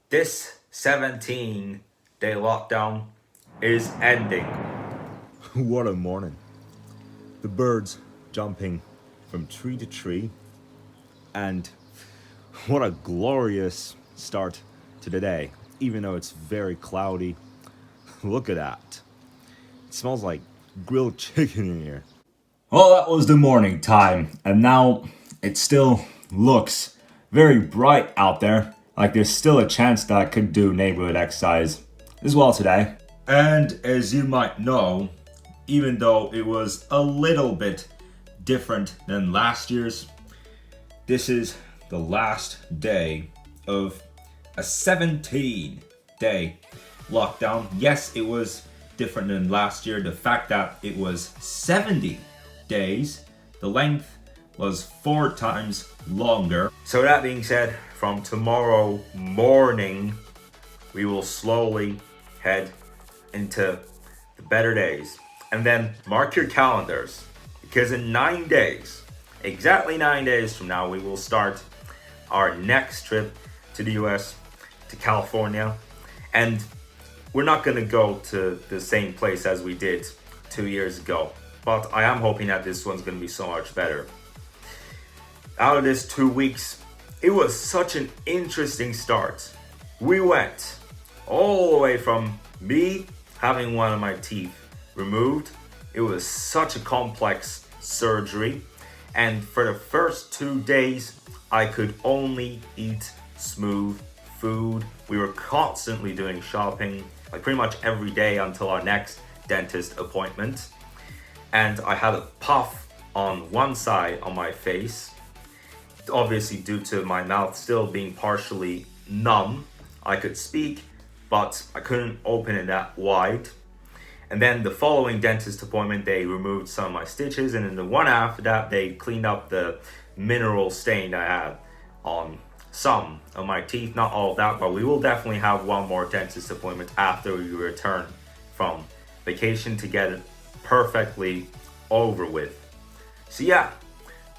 This 17-day lockdown is ending. What a morning. The birds jumping from tree to tree. And what a glorious start to the day, even though it's very cloudy. Look at that. It smells like grilled chicken in here. Well, that was the morning time, and now it still looks very bright out there. Like there's still a chance that I could do neighborhood exercise as well today. And as you might know, even though it was a little bit different than last year's, this is the last day of a 17-day lockdown. Yes, it was different than last year. The fact that it was 70 days, the length was 4 times longer. So that being said, from tomorrow morning, we will slowly head into the better days. And then mark your calendars, because in 9 days, exactly 9 days from now, we will start our next trip to the US, to California. And we're not going to go to the same place as we did 2 years ago, but I am hoping that this one's going to be so much better. Out of this 2 weeks, it was such an interesting start. We went all the way from me having one of my teeth removed. It was such a complex surgery, and for the first 2 days I could only eat smooth food. We were constantly doing shopping, like pretty much every day until our next dentist appointment. And I had a puff on one side on my face, obviously due to my mouth still being partially numb. I could speak, but I couldn't open it that wide. And then the following dentist appointment, they removed some of my stitches, and then the one after that, they cleaned up the mineral stain I had on some of my teeth. Not all of that, but we will definitely have one more dentist appointment after we return from vacation to get it perfectly over with. So yeah,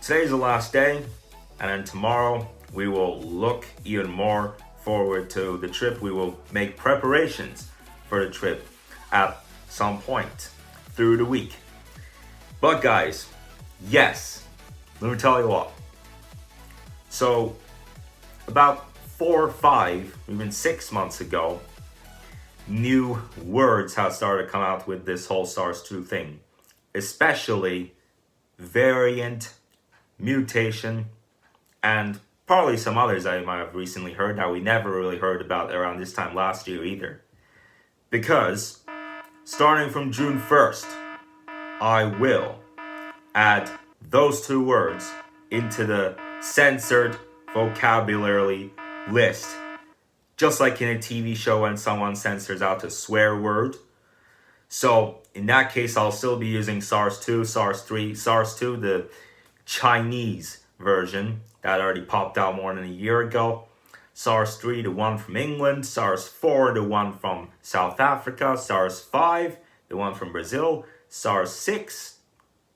today's the last day, and then tomorrow we will look even more forward to the trip. We will make preparations for the trip at some point through the week. But guys, yes, let me tell you what. So about 4 or 5, even 6 months ago, new words have started to come out with this whole SARS-2 thing, especially variant, mutation, and probably some others that you might have recently heard that we never really heard about around this time last year either. Because starting from June 1st, I will add those 2 words into the censored vocabulary list. Just like in a TV show when someone censors out a swear word. So in that case, I'll still be using SARS-2, SARS-3, SARS-2, the Chinese version that already popped out more than a year ago. SARS-3, the one from England. SARS-4, the one from South Africa. SARS-5, the one from Brazil. SARS-6,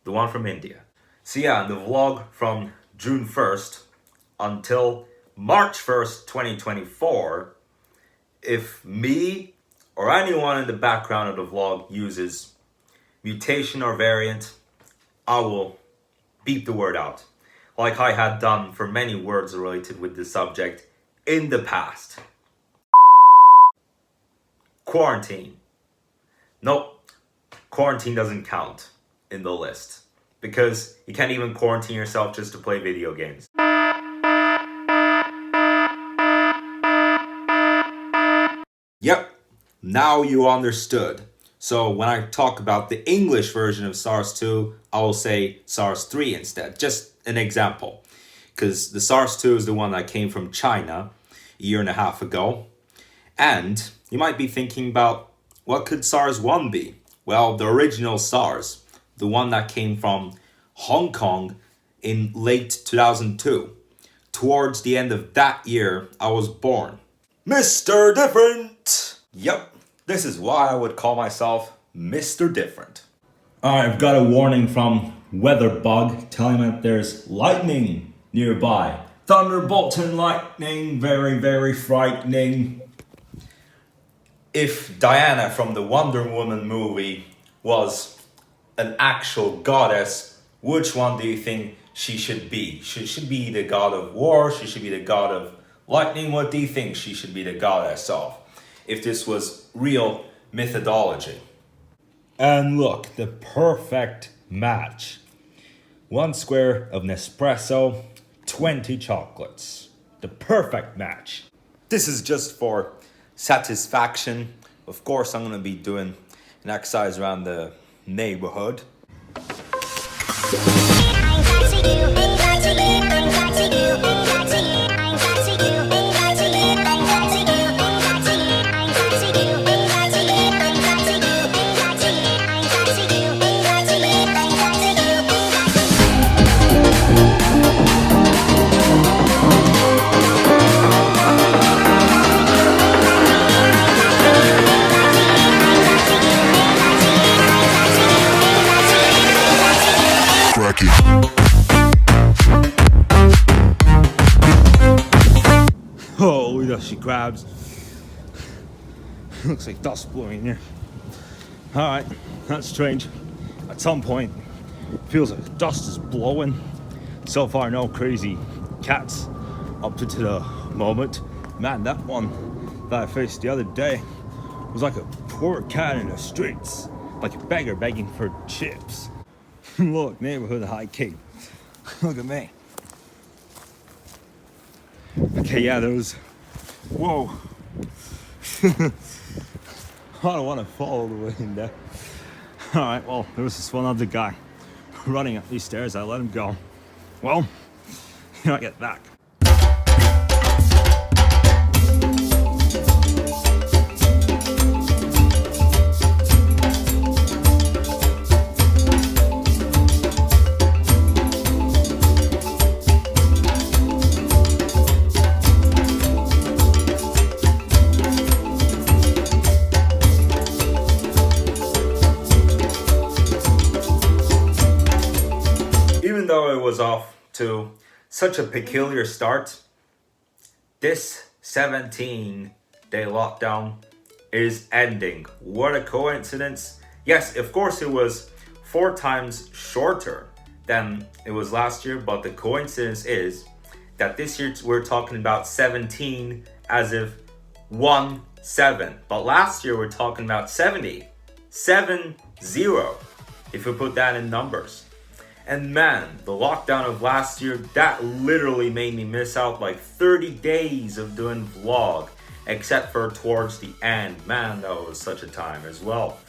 the one from India. So yeah, in the vlog from June 1st until March 1st, 2024, if me or anyone in the background of the vlog uses mutation or variant, I will beep the word out, like I had done for many words related with this subject in the past. Quarantine. Nope, quarantine doesn't count in the list, because you can't even quarantine yourself just to play video games. Yep, now you understood. So when I talk about the English version of SARS-2, I will say SARS-3 instead. Just an example. Because the SARS-2 is the one that came from China a year and a half ago. And you might be thinking about, what could SARS-1 be? Well, the original SARS, the one that came from Hong Kong in late 2002. Towards the end of that year, I was born. Mr. Different! Yep, this is why I would call myself Mr. Different. I've got a warning from Weatherbug telling me that there's lightning nearby. Thunderbolt and lightning, very, very frightening. If Diana from the Wonder Woman movie was an actual goddess, which one do you think she should be? Should she be the god of war? She should be the god of lightning? What do you think she should be the goddess of? If this was real methodology. And look, the perfect match. 1 square of Nespresso, 20 chocolates. The perfect match. This is just for satisfaction. Of course, I'm going to be doing an exercise around the neighborhood. Oh, look at she grabs. Looks like dust blowing here. Alright, that's strange. At some point, it feels like dust is blowing. So far, no crazy cats up to the moment. Man, that one that I faced the other day was like a poor cat in the streets. Like a beggar begging for chips. Look, neighborhood high key. Look at me. Okay, yeah, those. Whoa. I don't want to fall all the way in there. Alright, well, there was this one other guy running up these stairs. I let him go. Well, I get back. Even though it was off to such a peculiar start, this 17-day lockdown is ending. What a coincidence. Yes, of course it was 4 times shorter than it was last year, but the coincidence is that this year we're talking about 17 as if 1-7. But last year we're talking about 70. 7-0, if we put that in numbers. And man, the lockdown of last year, that literally made me miss out like 30 days of doing vlog, except for towards the end. Man, that was such a time as well.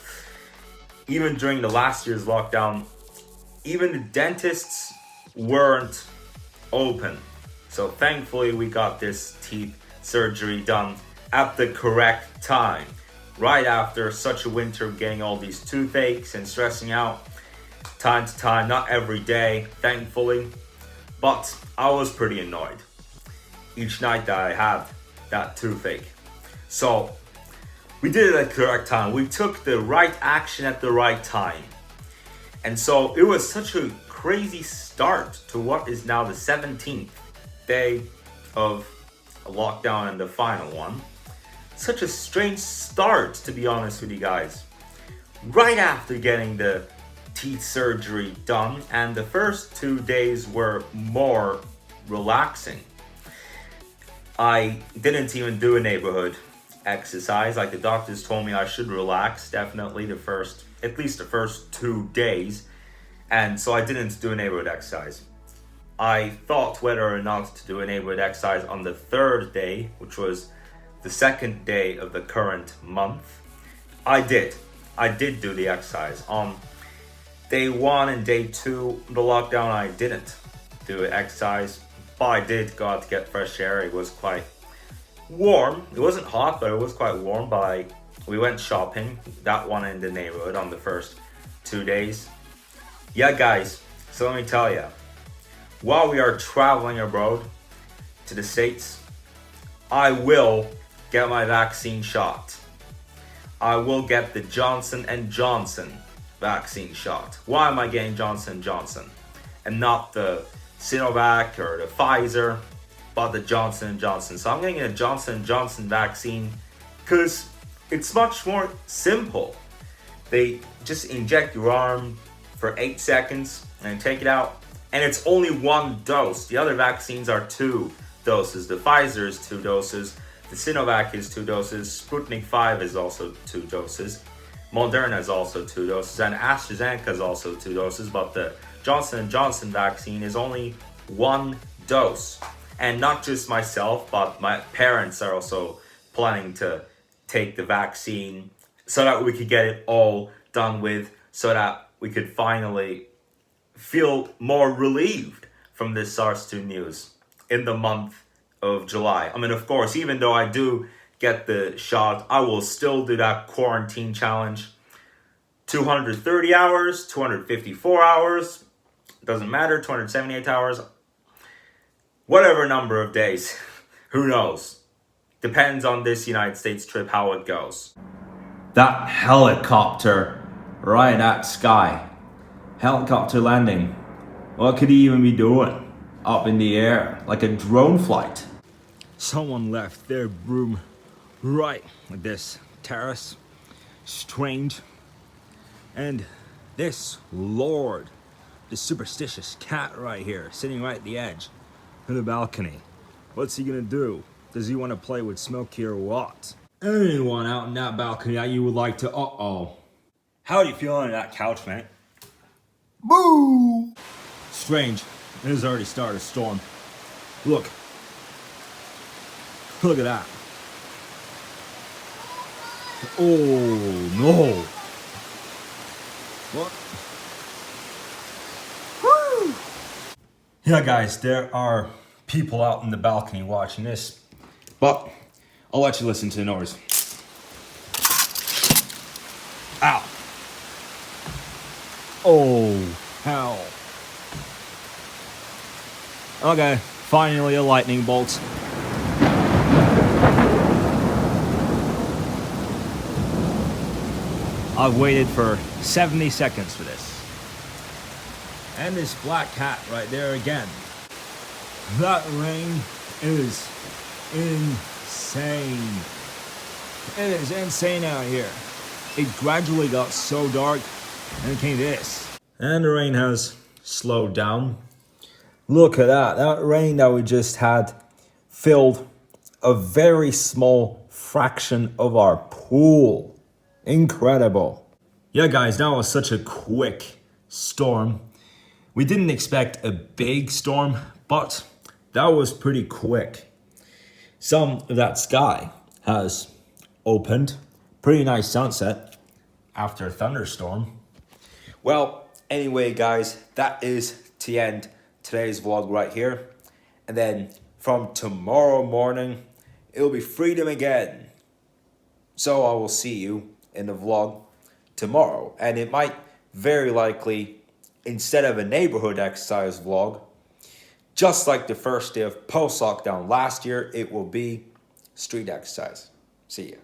Even during the last year's lockdown, even the dentists weren't open. So thankfully we got this teeth surgery done at the correct time. Right after such a winter of getting all these toothaches and stressing out. Time to time, not every day, thankfully, but I was pretty annoyed each night that I had that toothache. So we did it at the correct time. We took the right action at the right time. And so it was such a crazy start to what is now the 17th day of a lockdown and the final one. Such a strange start, to be honest with you guys. Right after getting the teeth surgery done, and the first 2 days were more relaxing. I didn't even do a neighborhood exercise. Like the doctors told me I should relax definitely at least the first 2 days, and so I didn't do a neighborhood exercise. I thought whether or not to do a neighborhood exercise on the 3rd day, which was the 2nd day of the current month. I did do the exercise on Day 1 and Day 2 of the lockdown. I didn't do an exercise, but I did go out to get fresh air. It was quite warm. It wasn't hot, but it was quite warm. We went shopping, that one in the neighborhood on the first 2 days. Yeah, guys, so let me tell you, while we are traveling abroad to the States, I will get my vaccine shot. I will get the Johnson & Johnson vaccine shot. Why am I getting Johnson & Johnson and not the Sinovac or the Pfizer? about the Johnson & Johnson. So I'm getting a Johnson & Johnson vaccine because it's much more simple. They just inject your arm for 8 seconds and take it out. And it's only 1 dose. The other vaccines are 2 doses. The Pfizer is 2 doses. The Sinovac is 2 doses. Sputnik 5 is also 2 doses. Moderna is also 2 doses. And AstraZeneca is also 2 doses. But the Johnson & Johnson vaccine is only 1 dose. And not just myself, but my parents are also planning to take the vaccine so that we could get it all done with, so that we could finally feel more relieved from this SARS-2 news in the month of July. I mean, of course, even though I do get the shot, I will still do that quarantine challenge. 230 hours, 254 hours, doesn't matter, 278 hours, whatever number of days, who knows? Depends on this United States trip, how it goes. That helicopter right at sky. Helicopter landing. What could he even be doing? Up in the air, like a drone flight. Someone left their broom right like this terrace. Strange. And this lord, the superstitious cat right here, sitting right at the edge of the balcony. What's he gonna do? Does he want to play with Smokey or what? Anyone out in that balcony that you would like to How are you feeling on that couch, mate? Boo! Strange. It has already started a storm. Look. Look at that. Oh no. What? Woo! Yeah, guys, there are people out in the balcony watching this. But I'll let you listen to the noise. Ow. Oh, hell. Okay, finally a lightning bolt. I've waited for 70 seconds for this. And this black cat right there again. That rain is insane. It is insane out here. It gradually got so dark and it came this. And the rain has slowed down. Look at that. That rain that we just had filled a very small fraction of our pool. Incredible. Yeah, guys, that was such a quick storm. We didn't expect a big storm, but that was pretty quick. Some of that sky has opened. Pretty nice sunset after a thunderstorm. Well, anyway, guys, that is to end today's vlog right here. And then from tomorrow morning, it'll be freedom again. So I will see you in the vlog tomorrow. And it might very likely, instead of a neighborhood exercise vlog, just like the first day of post-lockdown last year, it will be street exercise. See ya.